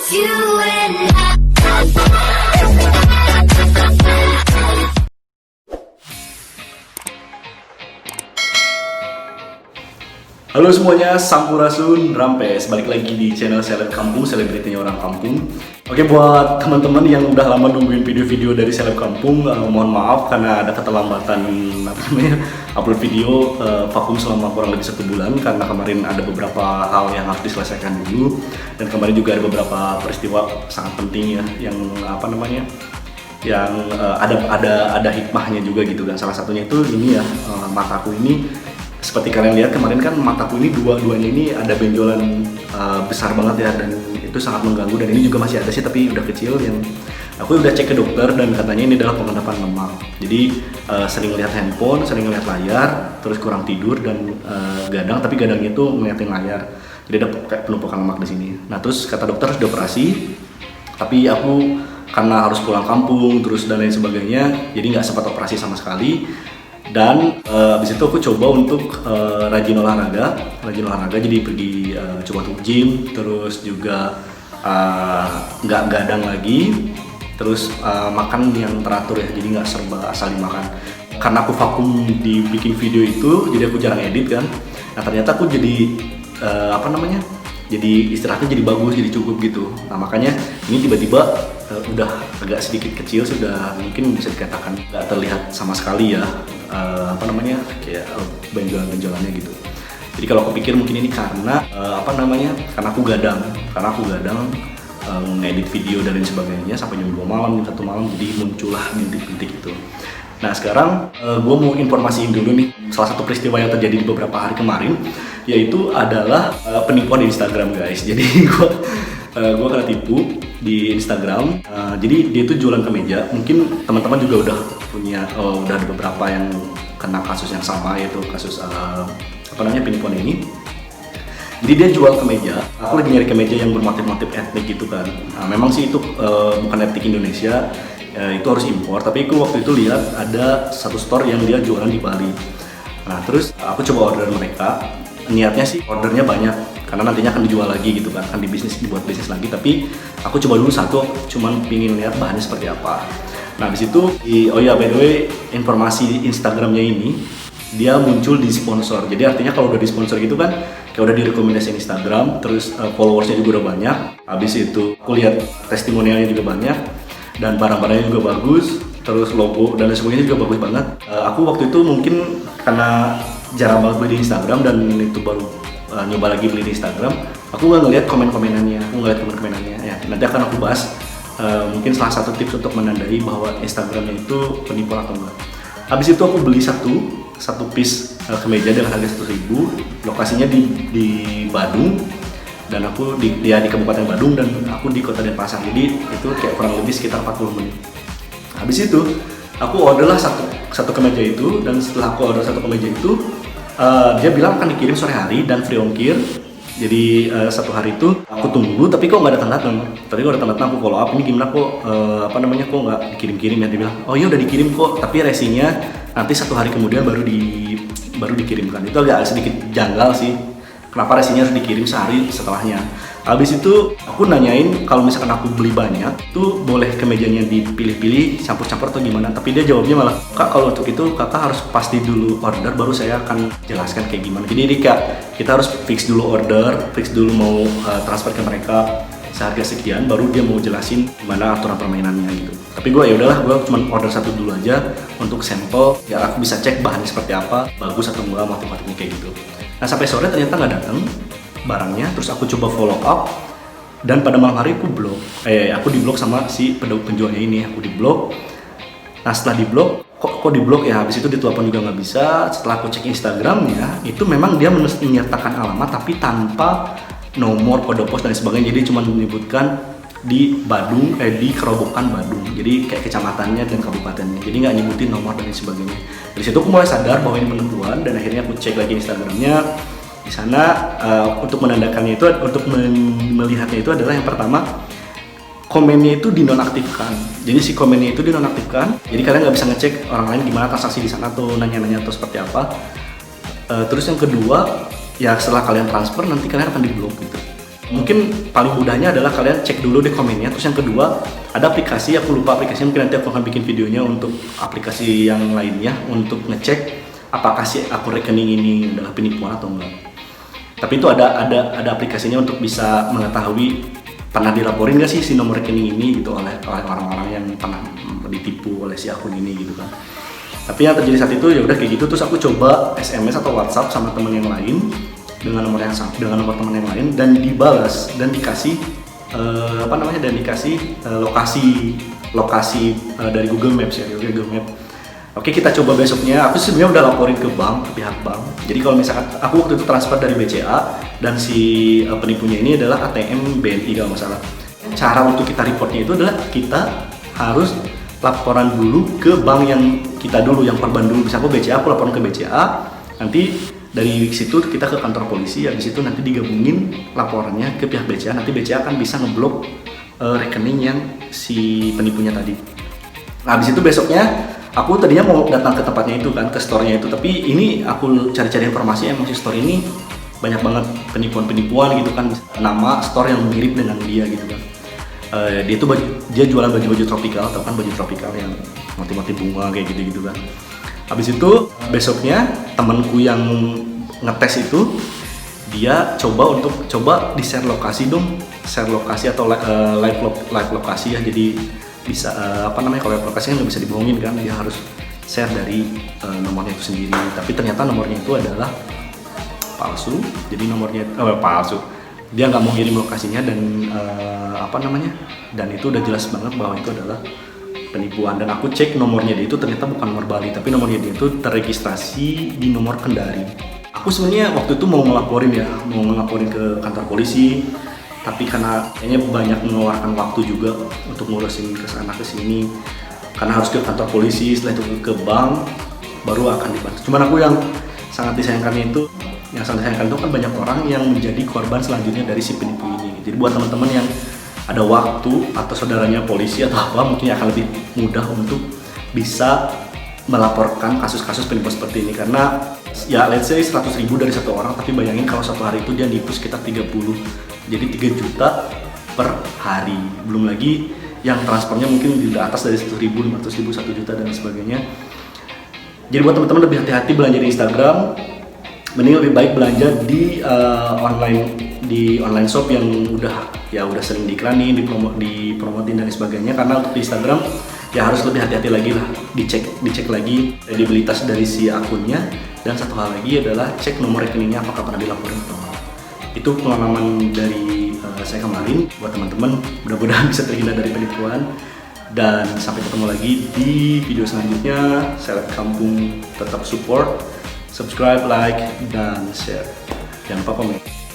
You and I. Halo semuanya, Sampurasun, Rampes. Balik lagi di channel Seleb Kampung, selebritinya orang kampung. Oke, buat teman-teman yang udah lama nungguin video-video dari Seleb Kampung, mohon maaf karena ada keterlambatan upload video, vakum selama kurang lebih 1 bulan karena kemarin ada beberapa hal yang harus diselesaikan dulu, dan kemarin juga ada beberapa peristiwa sangat penting ya, yang ada hikmahnya juga gitu kan. Salah satunya itu ini ya, mataku ini. Seperti kalian lihat kemarin kan mataku ini dua-duanya ini ada benjolan besar banget ya, dan itu sangat mengganggu, dan ini juga masih ada sih tapi udah kecil. Yang aku udah cek ke dokter dan katanya ini adalah pengendapan lemak. Jadi sering lihat handphone, sering lihat layar, terus kurang tidur dan gadang, tapi gadangnya itu ngeliatin layar. Jadi ada kayak penumpukan lemak di sini. Nah terus kata dokter harus dioperasi, tapi aku karena harus pulang kampung terus dan lain sebagainya, jadi nggak sempat operasi sama sekali. Dan abis itu aku coba untuk rajin olahraga, jadi pergi coba untuk gym, terus juga nggak gadang lagi, terus makan yang teratur ya, jadi nggak serba asal dimakan. Karena aku vakum di bikin video itu, jadi aku jarang edit kan. Nah ternyata aku jadi jadi istirahatnya jadi bagus, jadi cukup gitu. Nah makanya ini tiba-tiba udah agak sedikit kecil, sudah mungkin bisa dikatakan nggak terlihat sama sekali ya, kayak benjolan-benjolannya gitu. Jadi kalau aku pikir mungkin ini karena karena aku gadang ngedit video dan lain sebagainya sampai jam 2 malam, jam 1 malam, jadi muncullah bintik-bintik itu. Nah sekarang gue mau informasiin dulu nih salah satu peristiwa yang terjadi di beberapa hari kemarin, yaitu adalah penipuan di Instagram guys. Jadi gue kena tipu di Instagram. Jadi dia itu jualan kemeja. Mungkin teman-teman juga udah ada beberapa yang kena kasus yang sama, yaitu kasus penipuan ini. Jadi dia jual kemeja. Aku lagi nyari kemeja yang bermotif-motif etnik gitu kan. Nah, memang sih itu bukan etnik Indonesia. Itu harus impor, tapi aku waktu itu lihat ada satu store yang dia jualan di Bali. Nah terus aku coba order mereka, niatnya sih ordernya banyak karena nantinya akan dijual lagi gitu kan, akan dibuat bisnis lagi. Tapi aku coba dulu satu, cuman pingin lihat bahannya seperti apa. Nah di situ, by the way, informasi Instagramnya ini dia muncul di sponsor. Jadi artinya kalau udah di sponsor gitu kan, kayak udah direkomendasiin Instagram, terus followersnya juga udah banyak. Habis itu aku lihat testimonialnya juga banyak, dan barang-barangnya juga bagus, terus logo dan sebagainya juga bagus banget. Aku waktu itu mungkin karena jarang banget beli di Instagram dan itu baru nyoba lagi beli di Instagram, aku nggak ngeliat komen-komenannya, ya. Nanti akan aku bahas mungkin salah satu tips untuk menandai bahwa Instagramnya itu penipuan atau enggak. Habis itu aku beli satu piece kemeja dengan harga 1.000, lokasinya di Badung. Dan aku di Kabupaten Badung, dan aku di Kota Denpasar, jadi itu kayak kurang lebih sekitar 40 menit. Habis itu aku orderlah satu kemeja itu, dan setelah aku order satu kemeja itu dia bilang akan dikirim sore hari dan free ongkir. Jadi 1 hari itu aku tunggu, tapi kok nggak datang. Aku follow up, ini gimana kok kok nggak dikirim-kirim ya. Dia bilang oh iya udah dikirim kok, tapi resinya nanti 1 hari kemudian baru dikirimkan. Itu agak sedikit janggal sih. Kenapa resinya harus dikirim sehari setelahnya? Habis itu aku nanyain kalau misalkan aku beli banyak, tuh boleh kemejanya dipilih-pilih, campur-campur atau gimana? Tapi dia jawabnya malah, Kak kalau untuk itu kakak harus pasti dulu order, baru saya akan jelaskan kayak gimana. Jadi kita harus fix dulu order, fix dulu mau transfer ke mereka seharga sekian, baru dia mau jelasin gimana aturan permainannya gitu. Tapi gue ya udahlah, gue cuma order satu dulu aja untuk sampel, biar aku bisa cek bahannya seperti apa, bagus atau enggak, motif-motifnya kayak gitu. Nah sampai sore ternyata nggak datang barangnya, terus aku coba follow up, dan pada malam hari aku diblok sama si penjualnya ini, aku diblok. Nah setelah diblok, kok diblok ya, habis itu ditelepon juga nggak bisa. Setelah aku cek Instagramnya, itu memang dia menyertakan alamat tapi tanpa nomor, kode pos dan sebagainya, jadi cuma menyebutkan di Badung, di Kerobokan Badung, jadi kayak kecamatannya dan kabupatennya, jadi nggak nyebutin nomor dan sebagainya. Dari situ aku mulai sadar bahwa ini penipuan, dan akhirnya aku cek lagi Instagramnya. Di sana untuk menandakannya itu, untuk melihatnya itu adalah yang pertama, komennya itu dinonaktifkan. Jadi si komennya itu dinonaktifkan, jadi kalian nggak bisa ngecek orang lain gimana transaksi di sana tuh, nanya-nanya atau seperti apa. Terus yang kedua, ya setelah kalian transfer nanti kalian akan diblok gitu. Mungkin paling mudahnya adalah kalian cek dulu deh komennya. Terus yang kedua, ada aplikasi, aku lupa aplikasinya, mungkin nanti aku akan bikin videonya untuk aplikasi yang lainnya untuk ngecek apakah si akun rekening ini adalah penipuan atau enggak. Tapi itu ada aplikasinya untuk bisa mengetahui pernah dilaporin nggak sih si nomor rekening ini gitu oleh orang-orang yang pernah ditipu oleh si akun ini gitu kan. Tapi yang terjadi saat itu ya udah kayak gitu, terus aku coba SMS atau WhatsApp sama temen yang lain dengan nomor yang sama, dengan nomor teman yang lain, dan dibalas dan dikasih lokasi dari Google Maps ya, Google Maps. Oke, kita coba besoknya. Aku sebenarnya udah laporin ke bank, ke pihak bank. Jadi kalau misalkan aku waktu itu transfer dari BCA dan si penipunya ini adalah ATM BNI kalau nggak salah. Cara untuk kita reportnya itu adalah kita harus laporan dulu ke bank yang kita dulu, yang korban dulu. Bisa aku BCA, aku laporan ke BCA. Nanti dari situ kita ke kantor polisi, habis itu nanti digabungin laporannya ke pihak BCA. Nanti BCA akan bisa ngeblok rekening yang si penipunya tadi. Nah, habis itu besoknya aku tadinya mau datang ke tempatnya itu kan, ke store-nya itu. Tapi ini aku cari-cari informasi, emang si store ini banyak banget penipuan-penipuan gitu kan. Nama store yang mirip dengan dia gitu kan. Dia jualan baju-baju tropikal, tau kan baju tropikal yang motif-motif bunga kayak gitu-gitu kan. Habis itu besoknya temanku yang ngetes itu dia coba di-share lokasi dong, share lokasi atau live lokasi ya. Jadi bisa kalau live lokasi kan nggak bisa dibohongin kan, dia harus share dari nomornya itu sendiri. Tapi ternyata nomornya itu adalah palsu. Jadi nomornya palsu. Dia nggak mau ngirim lokasinya dan dan itu udah jelas banget bahwa itu adalah penipuan. Dan aku cek nomornya dia itu ternyata bukan nomor Bali, tapi nomornya dia itu terregistrasi di nomor Kendari. Aku sebenarnya waktu itu mau ngelaporin ke kantor polisi, tapi karena kayaknya banyak mengeluarkan waktu juga untuk ngurusin ke sana ke sini, karena harus ke kantor polisi, setelah itu ke bank, baru akan dibantu. Cuman aku yang sangat disayangkan itu kan banyak orang yang menjadi korban selanjutnya dari si penipu ini. Jadi buat teman-teman yang ada waktu atau saudaranya polisi atau apa, mungkin akan lebih mudah untuk bisa melaporkan kasus-kasus penipuan seperti ini. Karena ya let's say 100.000 dari satu orang, tapi bayangin kalau satu hari itu dia nipu sekitar 30, jadi 3 juta per hari. Belum lagi yang transfernya mungkin di atas dari 100.000, 500.000, 1 juta dan sebagainya. Jadi buat teman-teman lebih hati-hati belanja di Instagram, mending lebih baik belanja di online shop yang udah sering diiklanin, dipromotin dan sebagainya. Karena untuk di Instagram ya harus lebih hati-hati lagi lah, dicek lagi kredibilitas dari si akunnya. Dan satu hal lagi adalah cek nomor rekeningnya apakah pernah dilaporin atau enggak. Itu pengalaman dari saya kemarin. Buat teman-teman, mudah-mudahan bisa terhindar dari penipuan. Dan sampai ketemu lagi di video selanjutnya. Seleb Kampung tetap support, subscribe, like, dan share. Jangan lupa komen.